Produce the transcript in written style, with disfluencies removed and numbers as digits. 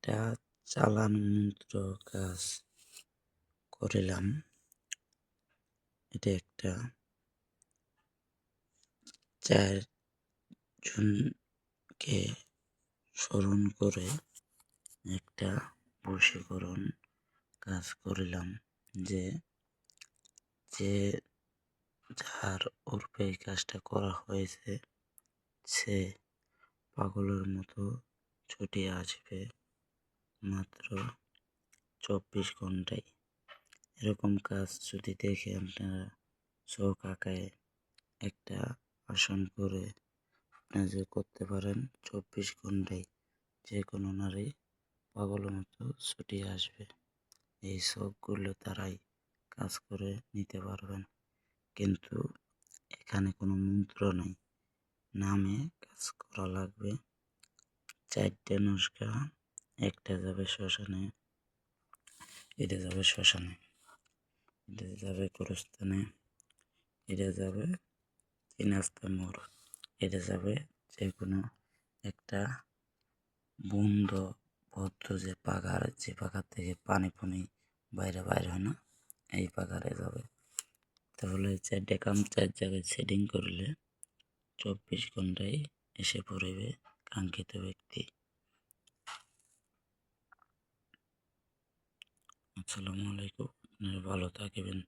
একটা চালান মন্ত্র কাজ করিলাম। এটা একটা ৪ জনকে স্মরণ করে একটা বশীকরণ কাজ করিলাম। যে যে যার ওরফে এই কাজটা করা হয়েছে সে পাগলের মতো ছুটে আসবে মাত্র ২৪ ঘন্টায়। এরকম কাজ যদি দেখে আপনারা চোখ আঁকায় একটা আসন করে আপনারা যদি করতে পারেন ২৪ ঘন্টায় যে কোনো নারী পাগলের মতো ছুটে আসবে। এই শখগুলো দ্বারাই কাজ করে নিতে পারবেন। কিন্তু এখানে কোনো মন্ত্র নাই, নামে কাজ করা লাগবে। ৪টে নুস্খা, একটা যাবে শ্মশানে, এটা যাবে শ্মশানে, এটা যাবে গোরস্থানে, এটা যাবে ৩ রাস্তা মোড়, এটা যাবে যে কোনো একটা বন্ধ বদ্ধ যে পাগার, যে পাগার থেকে পানি ফানি বাইরে হয় না, এই পাগারে যাবে। তাহলে ৪টে কাম ৪ জায়গায় সেটিং করলে ২৪ ঘন্টায় এসে পড়বে কাঙ্ক্ষিত ব্যক্তি। আসসালামু আলাইকুম। আপনারা ভালো থাকবেন।